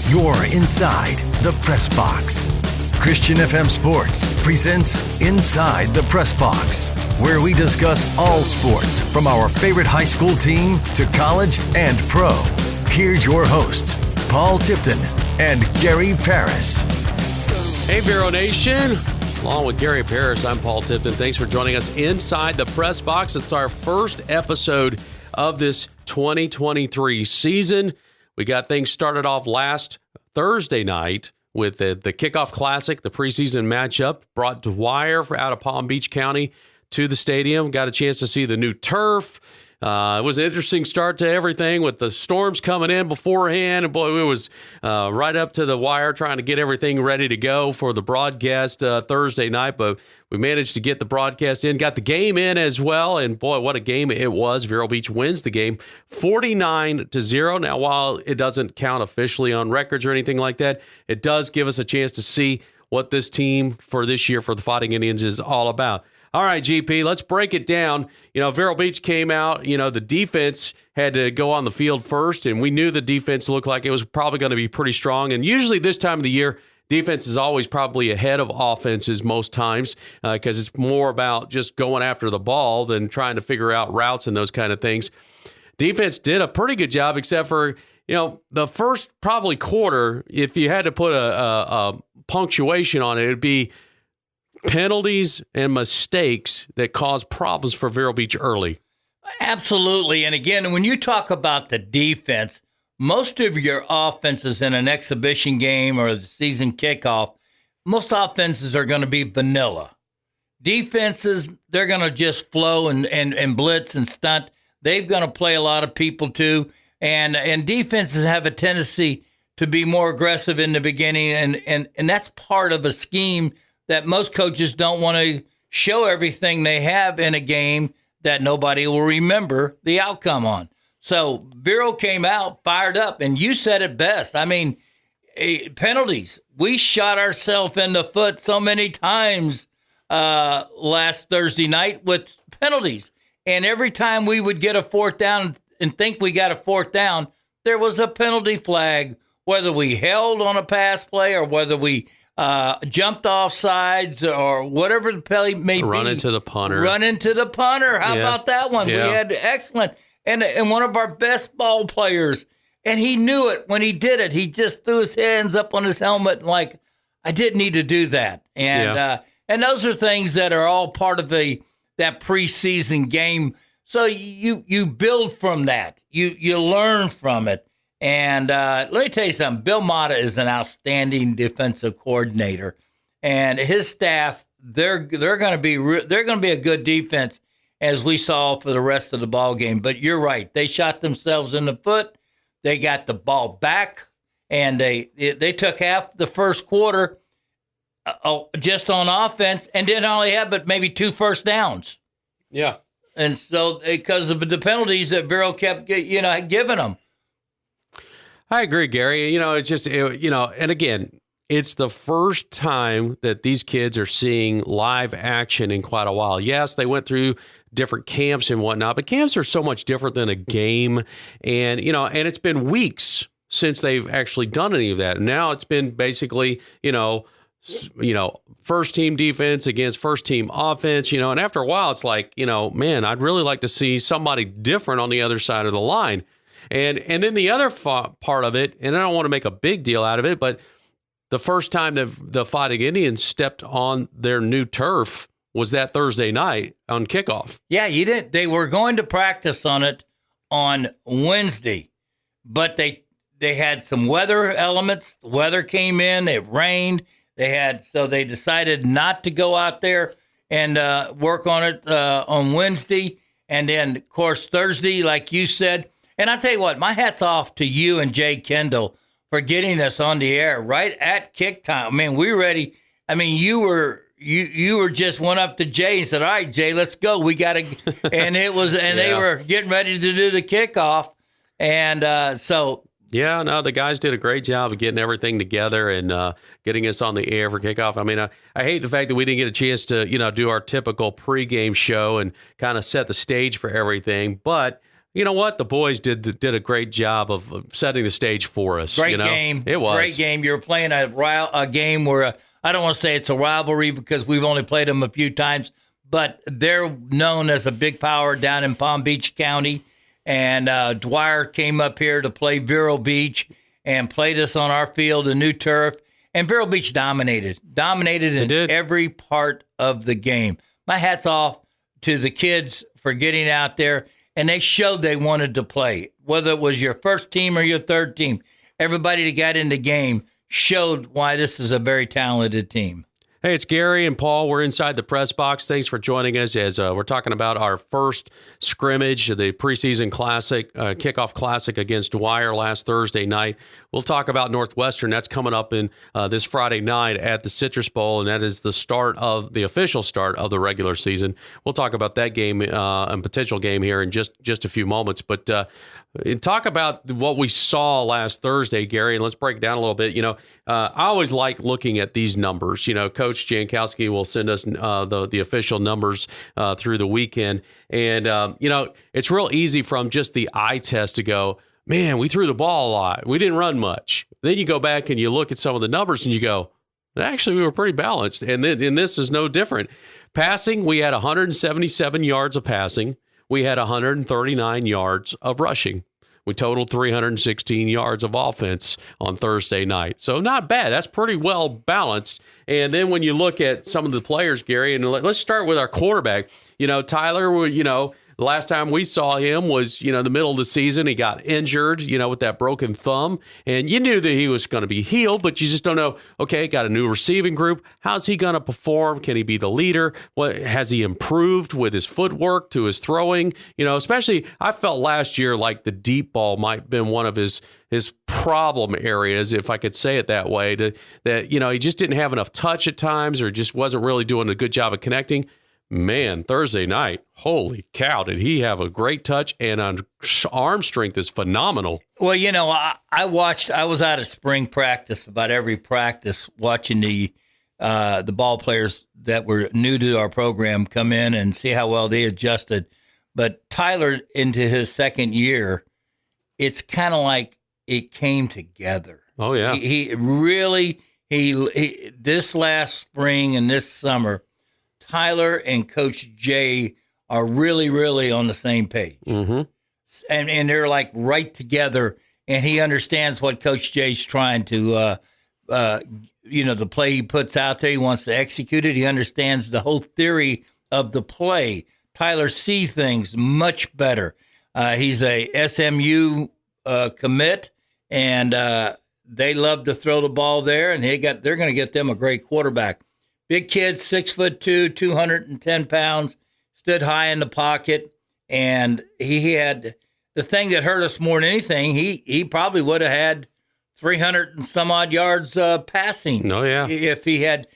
You're inside the press box. Christian FM Sports presents Inside the Press Box, where we discuss all sports from our favorite high school team to college and pro. Here's your hosts, Paul Tipton and Gary Parris. Hey, Vero Nation. Along with Gary Parris, I'm Paul Tipton. Thanks for joining us inside the press box. It's our first episode of this 2023 season. We got things started off last Thursday night with the Kickoff Classic, the preseason matchup. Brought Dwyer out of Palm Beach County to the stadium. Got a chance to see the new turf. It was an interesting start to everything with the storms coming in beforehand. And boy, it was right up to the wire trying to get everything ready to go for the broadcast Thursday night. But we managed to get the broadcast in, got the game in as well. And boy, what a game it was. Vero Beach wins the game 49-0. Now, while it doesn't count officially on records or anything like that, it does give us a chance to see what this team for this year for the Fighting Indians is all about. All right, GP, let's break it down. You know, Vero Beach came out, the defense had to go on the field first, and we knew the defense looked like it was probably going to be pretty strong. And usually this time of the year, defense is always probably ahead of offenses most times because it's more about just going after the ball than trying to figure out routes and those kind of things. Defense did a pretty good job, except for, the first probably quarter, if you had to put a punctuation on it, it'd be penalties and mistakes that cause problems for Vero Beach early. Absolutely. And again, when you talk about the defense, most of your offenses in an exhibition game or the season kickoff, most offenses are going to be vanilla. Defenses, they're going to just flow and blitz and stunt. They're going to play a lot of people too. And defenses have a tendency to be more aggressive in the beginning. And that's part of a scheme that most coaches don't want to show everything they have in a game that nobody will remember the outcome on. So Vero came out fired up, and you said it best. I mean, penalties. We shot ourselves in the foot so many times last Thursday night with penalties. And every time we would get a fourth down and think we got a fourth down, there was a penalty flag, whether we held on a pass play or whether we jumped off sides or whatever the play may be. Run into the punter. How about that one? Yeah. We had excellent. And one of our best ball players, and he knew it when he did it. He just threw his hands up on his helmet like, I didn't need to do that. And those are things that are all part of that preseason game. So you build from that. You learn from it. And let me tell you something. Bill Mata is an outstanding defensive coordinator, and his staff they're going to be a good defense as we saw for the rest of the ball game. But you're right; they shot themselves in the foot. They got the ball back, and they took half the first quarter just on offense, and didn't only have but maybe 2 first downs. Yeah, and so because of the penalties that Vero kept giving them. I agree, Gary. It's just, and again, it's the first time that these kids are seeing live action in quite a while. Yes, they went through different camps and whatnot, but camps are so much different than a game. And, and it's been weeks since they've actually done any of that. Now it's been basically, first team defense against first team offense, and after a while, it's like, man, I'd really like to see somebody different on the other side of the line. And then the other part of it, and I don't want to make a big deal out of it, but the first time that the Fighting Indians stepped on their new turf was that Thursday night on kickoff. Yeah, you didn't. They were going to practice on it on Wednesday, but they had some weather elements. The weather came in. It rained. So they decided not to go out there and work on it on Wednesday. And then, of course, Thursday, like you said. And I tell you what, my hat's off to you and Jay Kendall for getting us on the air right at kick time. I mean, we were ready. I mean, you were just went up to Jay and said, "All right, Jay, let's go. We got to." And it was, and They were getting ready to do the kickoff, and so. Yeah, no, the guys did a great job of getting everything together and getting us on the air for kickoff. I mean, I hate the fact that we didn't get a chance to, do our typical pregame show and kind of set the stage for everything. But you know what? The boys did a great job of setting the stage for us. Great game. It was. Great game. You're playing a game where I don't want to say it's a rivalry because we've only played them a few times, but they're known as a big power down in Palm Beach County. And Dwyer came up here to play Vero Beach and played us on our field, a new turf. And Vero Beach dominated in every part of the game. My hat's off to the kids for getting out there, and they showed they wanted to play. Whether it was your first team or your third team, everybody that got in the game showed why this is a very talented team. Hey, it's Gary and Paul. We're inside the press box. Thanks for joining us as we're talking about our first scrimmage, the preseason classic, kickoff classic against Dwyer last Thursday night. We'll talk about Northwestern. That's coming up in this Friday night at the Citrus Bowl, and that is the official start of the regular season. We'll talk about that game and potential game here in just a few moments. But talk about what we saw last Thursday, Gary, and let's break it down a little bit. I always like looking at these numbers. Coach Jankowski will send us the official numbers through the weekend. And, it's real easy from just the eye test to go, man, we threw the ball a lot. We didn't run much. Then you go back and you look at some of the numbers and you go, actually, we were pretty balanced. And this is no different. Passing, we had 177 yards of passing. We had 139 yards of rushing. We totaled 316 yards of offense on Thursday night. So not bad. That's pretty well balanced. And then when you look at some of the players, Gary, and let's start with our quarterback. Tyler, the last time we saw him was, the middle of the season. He got injured, with that broken thumb. And you knew that he was going to be healed, but you just don't know, okay, got a new receiving group. How's he going to perform? Can he be the leader? What has he improved with his footwork to his throwing? Especially I felt last year like the deep ball might have been one of his problem areas, if I could say it that way, that he just didn't have enough touch at times or just wasn't really doing a good job of connecting. Man, Thursday night, holy cow, did he have a great touch, and arm strength is phenomenal. Well, I was out of spring practice, about every practice, watching the ball players that were new to our program come in and see how well they adjusted. But Tyler, into his second year, it's kind of like it came together. Oh, yeah. He really, this last spring and this summer, Tyler and Coach Jay are really, really on the same page. Mm-hmm. And they're like right together, and he understands what Coach Jay's trying to, the play he puts out there. He wants to execute it. He understands the whole theory of the play. Tyler sees things much better. He's a SMU commit, and they love to throw the ball there, and they're going to get them a great quarterback. Big kid, 6'2", 210 pounds, stood high in the pocket, and he had the thing that hurt us more than anything. He probably would have had 300 and some odd yards passing. Oh yeah, if he had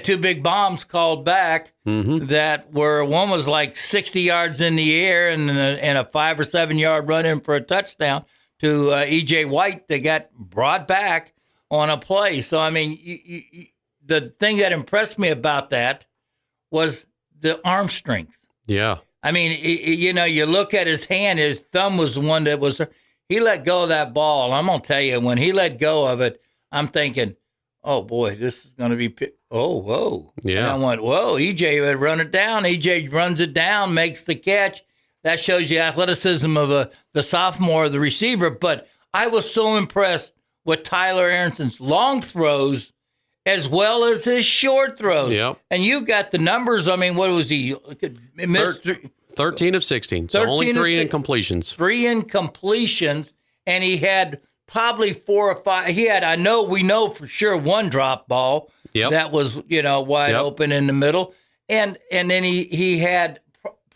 two big bombs called back that were, one was like 60 yards in the air and a 5 or 7 yard run in for a touchdown to E.J. White that got brought back on a play. So I mean, the thing that impressed me about that was the arm strength. Yeah. I mean, you look at his hand, his thumb was the one that was, he let go of that ball. I'm going to tell you, when he let go of it, I'm thinking, oh, boy, this is going to be, whoa. Yeah. And I went, whoa, EJ would run it down. EJ runs it down, makes the catch. That shows you athleticism of the sophomore, the receiver. But I was so impressed with Tyler Aronson's long throws as well as his short throws. Yep. And you got the numbers. I mean, what was he? 13 of 16. So only 3 incompletions. 3 incompletions, and he had probably 4 or 5. We know for sure one drop ball that was, wide open in the middle. And then he had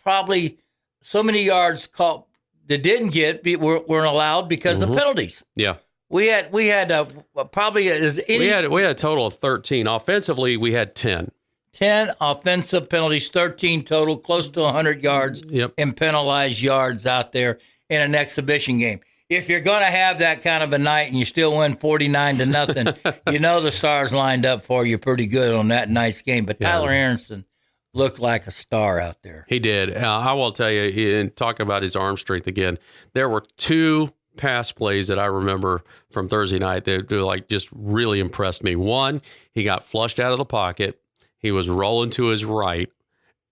probably so many yards called that didn't weren't allowed because of penalties. Yeah. We had probably we had a total of 13. Offensively, we had 10. 10 offensive penalties, 13 total, close to 100 yards in penalized yards out there in an exhibition game. If you're going to have that kind of a night and you still win 49-0, the stars lined up for you pretty good on that nice game. But Tyler Aronson, looked like a star out there. He did. I will tell you, and talking about his arm strength again, there were 2 pass plays that I remember from Thursday night that like just really impressed me. One, he got flushed out of the pocket. He was rolling to his right,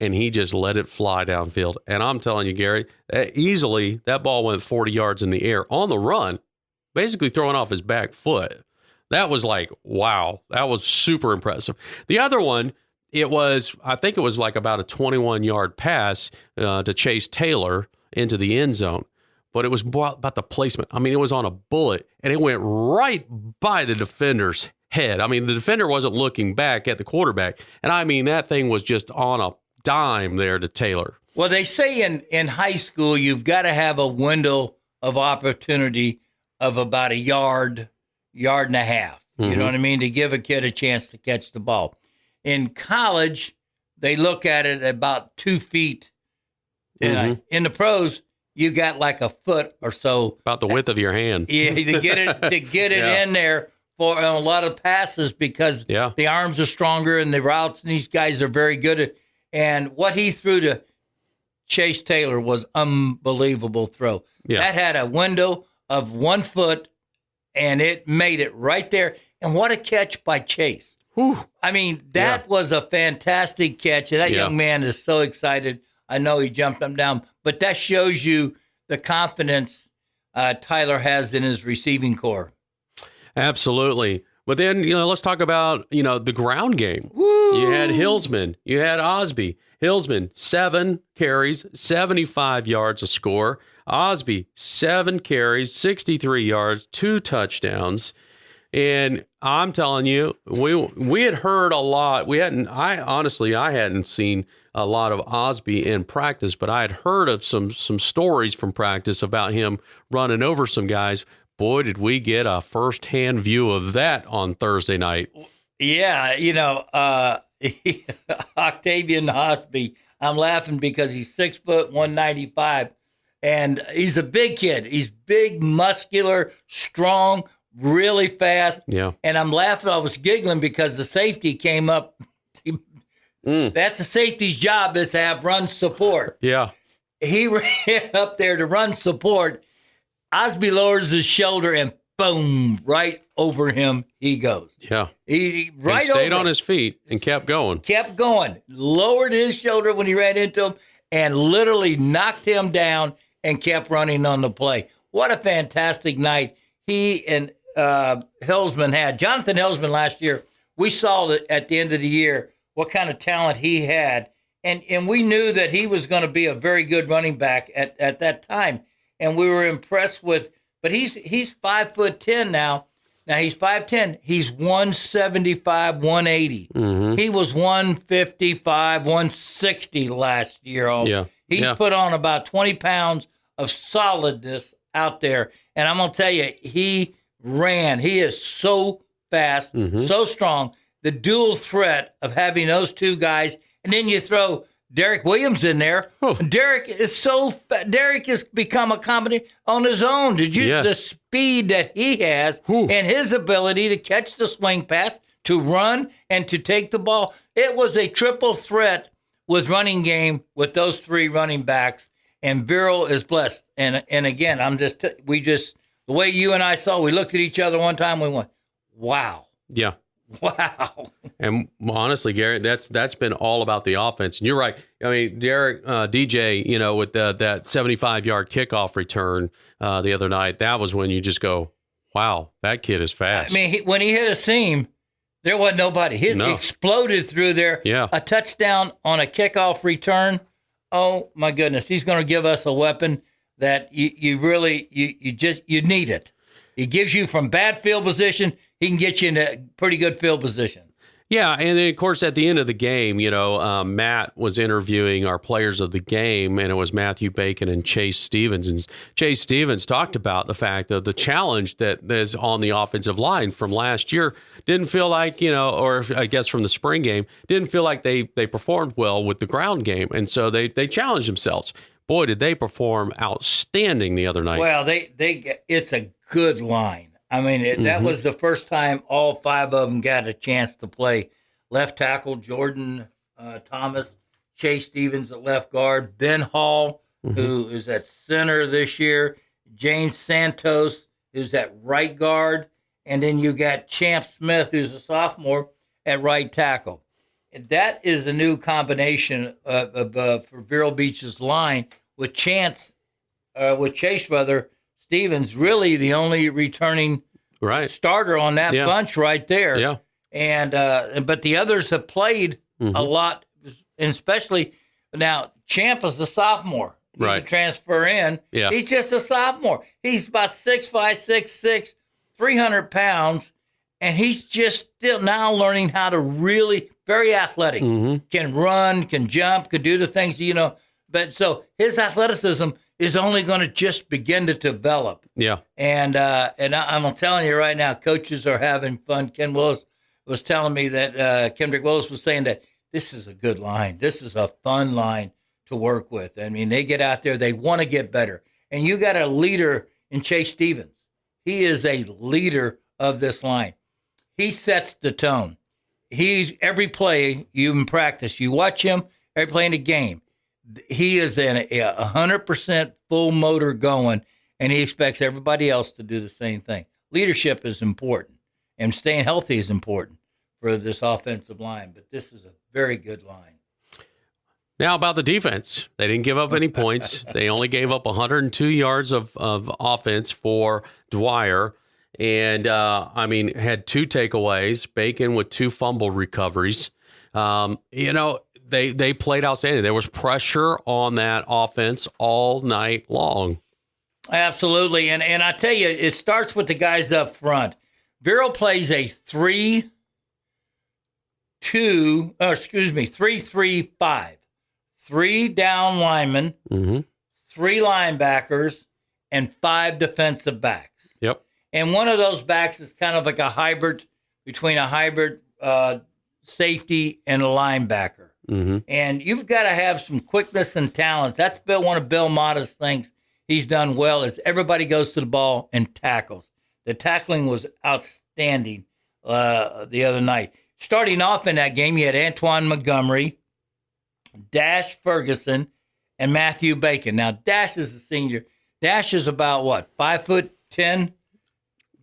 and he just let it fly downfield. And I'm telling you, Gary, easily that ball went 40 yards in the air on the run, basically throwing off his back foot. That was like, wow, that was super impressive. The other one, I think it was like about a 21-yard pass to Chase Taylor into the end zone. But it was about the placement. I mean, it was on a bullet, and it went right by the defender's head. I mean, the defender wasn't looking back at the quarterback. And I mean, that thing was just on a dime there to Taylor. Well, they say in high school, you've got to have a window of opportunity of about a yard and a half. You know what I mean? To give a kid a chance to catch the ball. In college, they look at it about 2 feet. In the pros, you got like a foot or so. About the width of your hand. Yeah, to get it in there for a lot of passes because the arms are stronger and the routes, and these guys are very good at. And what he threw to Chase Taylor was unbelievable throw. Yeah. That had a window of 1 foot, and it made it right there. And what a catch by Chase. Whew. I mean, that was a fantastic catch. And that young man is so excited. I know he jumped him down. But that shows you the confidence Tyler has in his receiving core. Absolutely. But then, let's talk about, the ground game. Woo! You had Hillsman. You had Osby. Hillsman, 7 carries, 75 yards a score. Osby, 7 carries, 63 yards, 2 touchdowns. And I'm telling you, we had heard a lot. I hadn't seen a lot of Osby in practice, but I had heard of some stories from practice about him running over some guys. Boy, did we get a firsthand view of that on Thursday night. Yeah, Octavian Hoskins, I'm laughing because he's 6 foot, 195, and he's a big kid. He's big, muscular, strong, really fast. Yeah. And I'm laughing. I was giggling because the safety came up. That's the safety's job, is to have run support. Yeah. He ran up there to run support. Osby lowers his shoulder and boom, right over him he goes. Yeah. He stayed on his feet and kept going. Kept going. Lowered his shoulder when he ran into him and literally knocked him down and kept running on the play. What a fantastic night he and Hillsman had. Jonathan Hillsman last year, we saw that at the end of the year what kind of talent he had. And we knew that he was going to be a very good running back at that time. And we were impressed with, but he's 5'10" now. Now he's 5'10". He's 175, 180. He was 155, 160 last year. He's put on about 20 pounds of solidness out there. And I'm going to tell you, he ran. He is so fast, so strong. The dual threat of having those two guys, and then you throw Derek Williams in there. Oh. Derek has become a company on his own. The speed that he has and his ability to catch the swing pass, to run, and to take the ball. It was a triple threat with running game with those 3 running backs, and Vero is blessed. And again, the way you and I saw, we looked at each other one time, we went, wow. Yeah. Wow. And honestly, Gary, that's been all about the offense. And you're right. I mean, Derek, DJ, with that 75-yard kickoff return the other night, that was when you just go, wow, that kid is fast. I mean, when he hit a seam, there wasn't nobody. He exploded through there. Yeah. A touchdown on a kickoff return. Oh, my goodness. He's going to give us a weapon that you need it. He gives you from bad field position. He can get you in a pretty good field position. Yeah, and then, of course, at the end of the game, Matt was interviewing our players of the game, and it was Matthew Bacon and Chase Stevens. And Chase Stevens talked about the fact of the challenge that is on the offensive line from last year. Didn't feel like, or I guess from the spring game, didn't feel like they performed well with the ground game. And so they challenged themselves. Boy, did they perform outstanding the other night. Well, it's a good line. I mean, that was the first time all 5 of them got a chance to play. Left tackle Jordan Thomas Chase Stevens at left guard, Ben Hall, who is at center this year, James Santos, who's at right guard, and then you got Champ Smith, who's a sophomore, at right tackle. And that is a new combination for Vero Beach's line with Chase Stevens, really the only returning starter on that bunch right there. Yeah. And but the others have played a lot, and especially now Champ is the sophomore. He's a transfer in. Yeah. He's just a sophomore. He's about 6'5", 6'6", 300 pounds, and he's just still now learning how to really, very athletic, can run, can jump, can do the things, But so his athleticism is only going to just begin to develop. Yeah. And I'm telling you right now, coaches are having fun. Ken Willis was telling me that Kendrick Willis was saying that this is a good line. This is a fun line to work with. I mean, they get out there, they want to get better. And you got a leader in Chase Stevens. He is a leader of this line. He sets the tone. He's every play you in practice, you watch him, every play in the game, he is in a 100% full motor going, and he expects everybody else to do the same thing. Leadership is important, and staying healthy is important for this offensive line, but this is a very good line. Now about the defense. They didn't give up any points. They only gave up 102 yards of offense for Dwyer. And, had 2 takeaways, Bacon with 2 fumble recoveries. They played outstanding. There was pressure on that offense all night long. Absolutely. And I tell you, it starts with the guys up front. Vero plays a 3-3-5. 3 down linemen, 3 linebackers, and 5 defensive backs. Yep. And one of those backs is kind of like a hybrid between a hybrid safety and a linebacker. And you've got to have some quickness and talent. That's been one of Bill Motta's things he's done well is everybody goes to the ball and tackles. The tackling was outstanding the other night. Starting off in that game, you had Antoine Montgomery, Dash Ferguson, and Matthew Bacon. Now, Dash is a senior. Dash is about what, 5'10"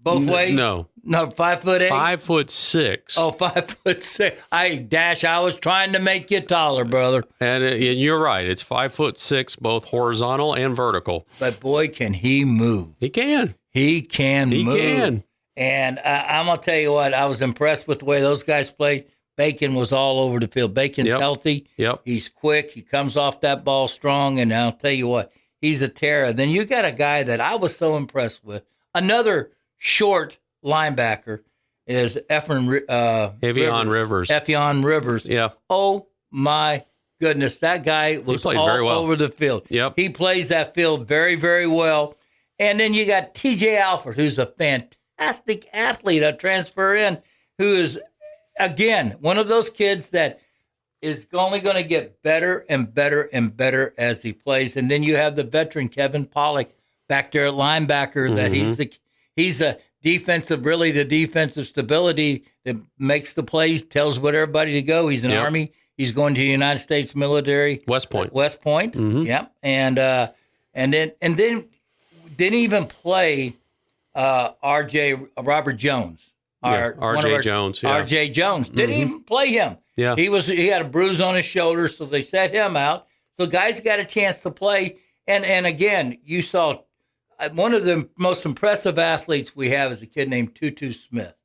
both ways? No, 5'8". 5'6". Oh, 5'6". Dash, I was trying to make you taller, brother. And you're right. It's 5'6", both horizontal and vertical. But boy, can he move. He can. He can move. He can. And I'm going to tell you what, I was impressed with the way those guys played. Bacon was all over the field. Bacon's healthy. Yep. He's quick. He comes off that ball strong. And I'll tell you what, he's a terror. Then you got a guy that I was so impressed with. Another short linebacker is Ephraim Rivers. Effion Rivers. Yeah. Oh, my goodness. That guy was all over the field. Yep. He plays that field very, very well. And then you got T.J. Alford, who's a fantastic athlete, a transfer in, who is, again, one of those kids that is only going to get better and better and better as he plays. And then you have the veteran Kevin Pollock back there at linebacker. That he's a defensive, really the defensive stability that makes the plays, tells what everybody to go. He's an Army. He's going to the United States military. West Point. Yeah. And then didn't even play Robert Jones. R.J. Jones. Yeah. R.J. Jones. Didn't even play him. Yeah. He had a bruise on his shoulder, so they set him out. So guys got a chance to play. And again, you saw one of the most impressive athletes we have is a kid named Tutu Smith.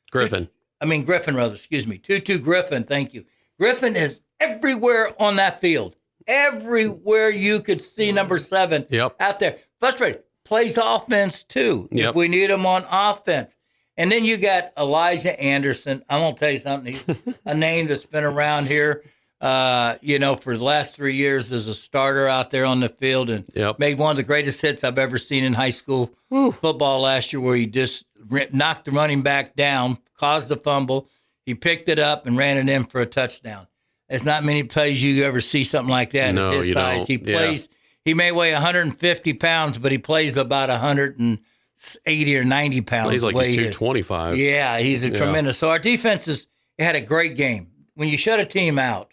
Griffin, excuse me. Tutu Griffin, thank you. Griffin is everywhere on that field. Everywhere you could see number 7 out there. Frustrated. Plays offense, too, if we need him on offense. And then you got Elijah Anderson. I'm going to tell you something. He's a name that's been around here, for the last 3 years as a starter out there on the field and made one of the greatest hits I've ever seen in high school football last year, where he just knocked the running back down, caused a fumble. He picked it up and ran it in for a touchdown. There's not many plays you ever see something like that at his size. Don't. He plays. He may weigh 150 pounds, but he plays about 180 or 90 pounds. Plays like he's 225. Yeah, he's a tremendous. So our defense had a great game. When you shut a team out,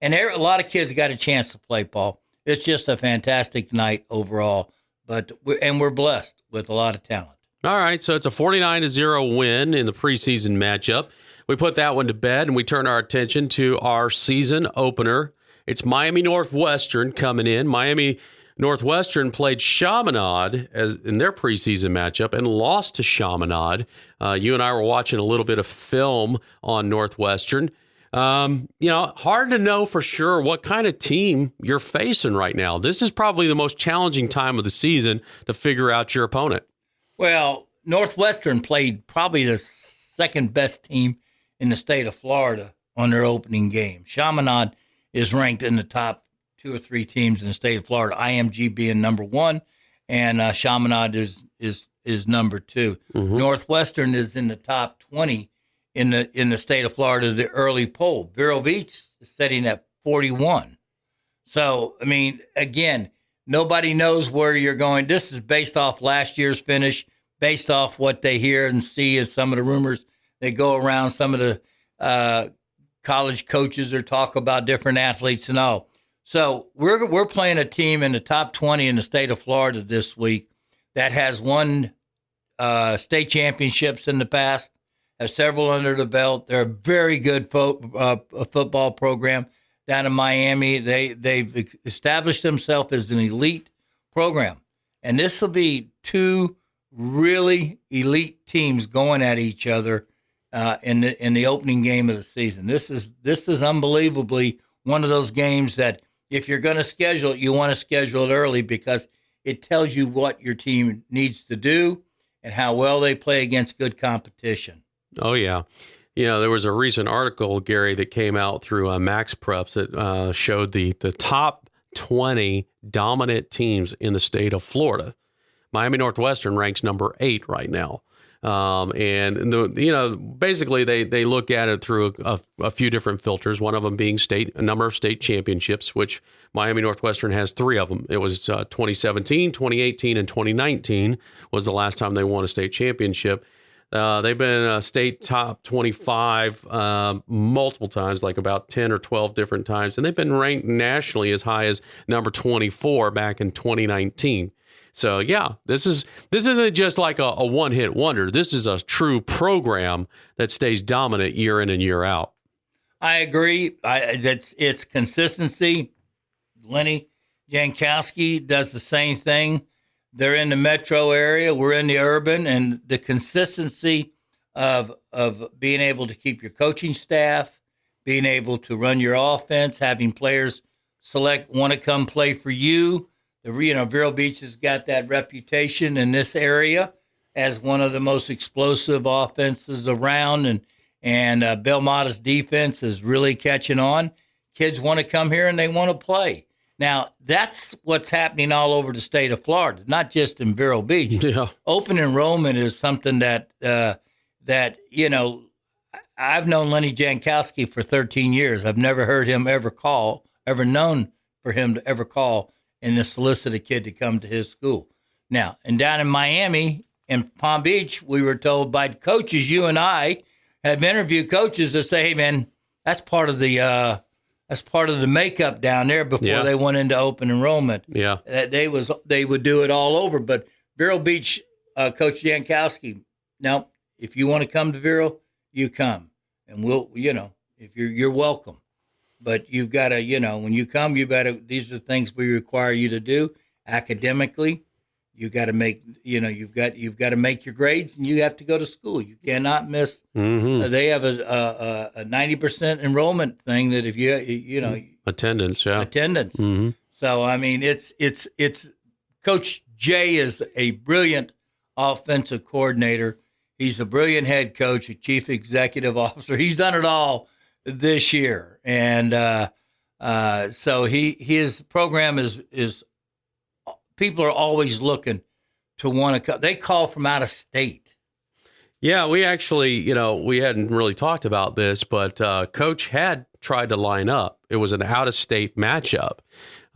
And a lot of kids got a chance to play, Paul. It's just a fantastic night overall, we're blessed with a lot of talent. All right, so it's a 49-0 win in the preseason matchup. We put that one to bed, and we turn our attention to our season opener. It's Miami Northwestern coming in. Miami Northwestern played Chaminade in their preseason matchup and lost to Chaminade. You and I were watching a little bit of film on Northwestern. Hard to know for sure what kind of team you're facing right now. This is probably the most challenging time of the season to figure out your opponent. Well, Northwestern played probably the second best team in the state of Florida on their opening game. Chaminade is ranked in the top 2 or 3 teams in the state of Florida, IMG being number 1, and Chaminade is number 2. Mm-hmm. Northwestern is in the top 20 in the state of Florida, the early poll. Vero Beach is sitting at 41. So, I mean, again, nobody knows where you're going. This is based off last year's finish, based off what they hear and see as some of the rumors that go around, some of the college coaches or talk about different athletes and all. So we're playing a team in the top 20 in the state of Florida this week that has won state championships in the past, has several under the belt. They're a very good football program down in Miami. They've established themselves as an elite program. And this will be 2 really elite teams going at each other in the opening game of the season. This is unbelievably one of those games that if you're going to schedule it, you want to schedule it early because it tells you what your team needs to do and how well they play against good competition. Oh, yeah. There was a recent article, Gary, that came out through Max Preps that showed the top 20 dominant teams in the state of Florida. Miami Northwestern ranks number 8 right now. Basically they look at it through a few different filters, one of them being a number of state championships, which Miami Northwestern has 3 of them. It was 2017, 2018, and 2019 was the last time they won a state championship. They've been a state top 25 multiple times, like about 10 or 12 different times, and they've been ranked nationally as high as number 24 back in 2019. So, yeah, this isn't just like a one-hit wonder. This is a true program that stays dominant year in and year out. I agree. It's consistency. Lenny Jankowski does the same thing. They're in the metro area. We're in the urban. And the consistency of being able to keep your coaching staff, being able to run your offense, having players want to come play for you. Vero Beach has got that reputation in this area as one of the most explosive offenses around, and Belmonte's defense is really catching on. Kids want to come here and they want to play. Now, that's what's happening all over the state of Florida, not just in Vero Beach. Yeah. Open enrollment is something that I've known Lenny Jankowski for 13 years. I've never heard him ever known for him to ever call and to solicit a kid to come to his school. Now, and down in Miami and Palm Beach, we were told by coaches, you and I have interviewed coaches that say, hey, man, that's part of the makeup down there before they went into open enrollment. Yeah. They would do it all over. But Vero Beach, Coach Jankowski, now, if you want to come to Vero, you come. And we'll, if you're welcome. But you've got to, when you come, these are things we require you to do academically. You got to make, you've got to make your grades, and you have to go to school. You cannot miss. Mm-hmm. They have a 90% enrollment thing that if attendance, yeah, attendance. Mm-hmm. So I mean, it's Coach Jay is a brilliant offensive coordinator. He's a brilliant head coach, a chief executive officer. He's done it all this year, and so his program is people are always looking to want to come. They call from out of state. Yeah, we actually, we hadn't really talked about this, but Coach had tried to line up. It was an out of state matchup.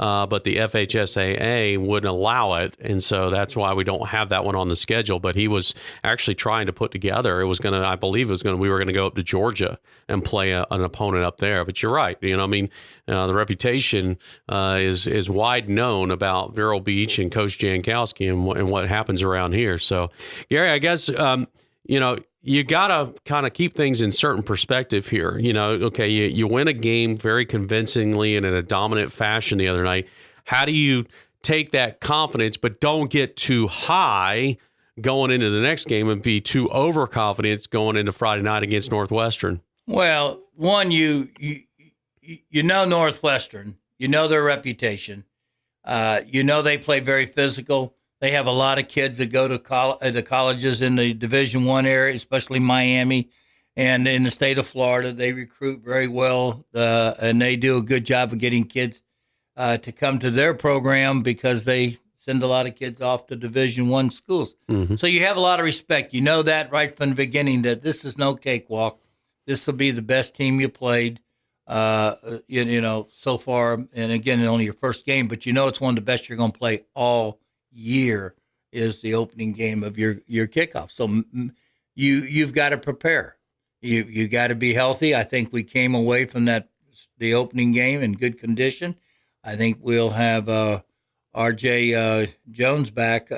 but the FHSAA wouldn't allow it, and so that's why we don't have that one on the schedule. But he was actually trying to put together. It was going to, I believe, we were going to go up to Georgia and play an opponent up there. But you're right. The reputation is wide known about Vero Beach and Coach Jankowski and what happens around here. So, Gary, I guess you got to kind of keep things in certain perspective here. Okay, you win a game very convincingly and in a dominant fashion the other night. How do you take that confidence but don't get too high going into the next game and be too overconfident going into Friday night against Northwestern? Well, one, you know Northwestern. You know their reputation. They play very physical. They have a lot of kids that go to colleges in the Division I area, especially Miami, and in the state of Florida. They recruit very well, and they do a good job of getting kids to come to their program because they send a lot of kids off to Division I schools. Mm-hmm. So you have a lot of respect. You know that right from the beginning, that this is no cakewalk. This will be the best team you played, so far. And again, only your first game, but it's one of the best you're going to play all year is the opening game of your kickoff. So you've got to prepare. You got to be healthy. I think we came away from the opening game in good condition. I think we'll have R.J. Jones back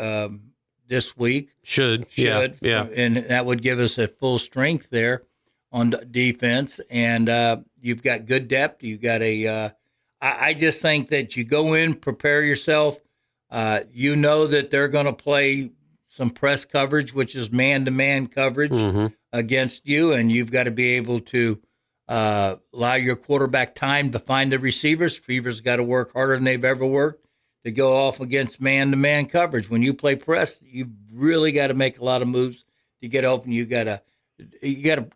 this week. Should. Yeah. And that would give us a full strength there on defense. And you've got good depth. You've got I just think that you go in, prepare yourself. That they're going to play some press coverage, which is man-to-man coverage against you, and you've got to be able to allow your quarterback time to find the receivers. Receivers got to work harder than they've ever worked to go off against man-to-man coverage. When you play press, you really got to make a lot of moves to get open. You got to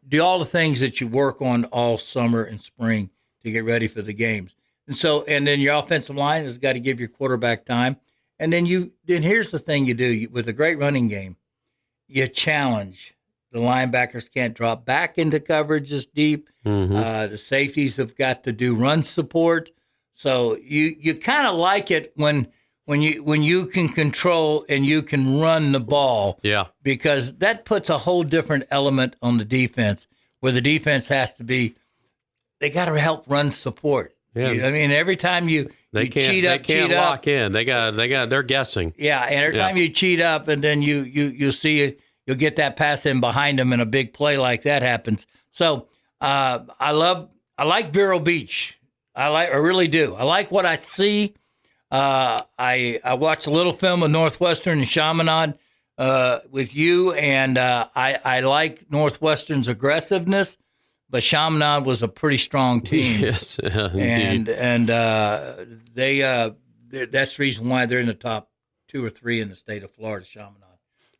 do all the things that you work on all summer and spring to get ready for the games. And then your offensive line has got to give your quarterback time. And then here's the thing you do with a great running game. You challenge. The linebackers can't drop back into coverages deep. Mm-hmm. The safeties have got to do run support. So you kind of like it when you can control and you can run the ball. Yeah. Because that puts a whole different element on the defense, where the defense has to be. They got to help run support. Yeah. Every time they can't lock in. They're guessing. Yeah, and every time you cheat up, and then you'll get that pass in behind them, and a big play like that happens. So I like Vero Beach. I really do. I like what I see. I watched a little film of Northwestern and Chaminade with you, and I like Northwestern's aggressiveness. But Chaminade was a pretty strong team. Yes, indeed. And they that's the reason why they're in the top 2 or 3 in the state of Florida, Chaminade.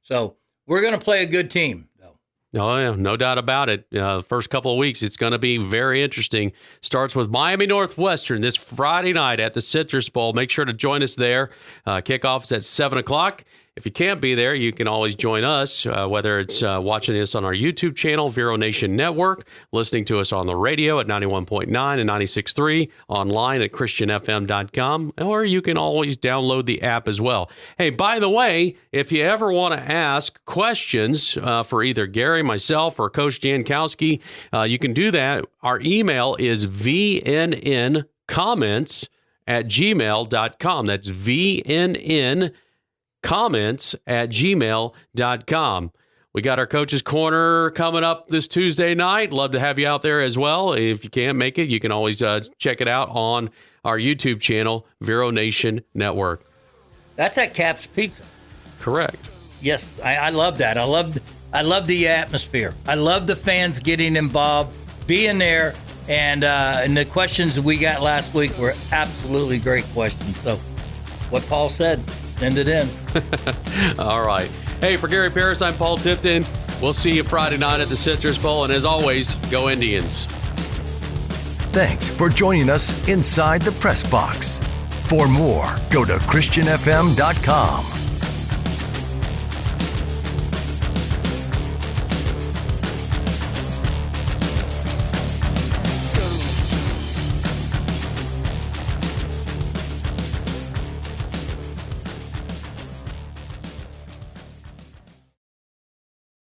So we're going to play a good team, though. Oh, yeah, no doubt about it. The first couple of weeks, it's going to be very interesting. Starts with Miami Northwestern this Friday night at the Citrus Bowl. Make sure to join us there. Kickoff is at 7 o'clock. If you can't be there, you can always join us, whether it's watching this on our YouTube channel, Vero Nation Network, listening to us on the radio at 91.9 and 96.3, online at christianfm.com, or you can always download the app as well. Hey, by the way, if you ever want to ask questions for either Gary, myself, or Coach Jankowski, you can do that. Our email is vnncomments@gmail.com. That's vnncomments@gmail.com. We got our Coach's Corner coming up this Tuesday night. Love to have you out there as well. If you can't make it, you can always check it out on our YouTube channel, Vero Nation Network. That's at Cap's Pizza. Correct. Yes, I love that. I love the atmosphere. I love the fans getting involved, being there, and the questions we got last week were absolutely great questions. So what Paul said, send it in. All right. Hey, for Gary Parris, I'm Paul Tipton. We'll see you Friday night at the Citrus Bowl. And as always, go Indians. Thanks for joining us inside the press box. For more, go to christianfm.com.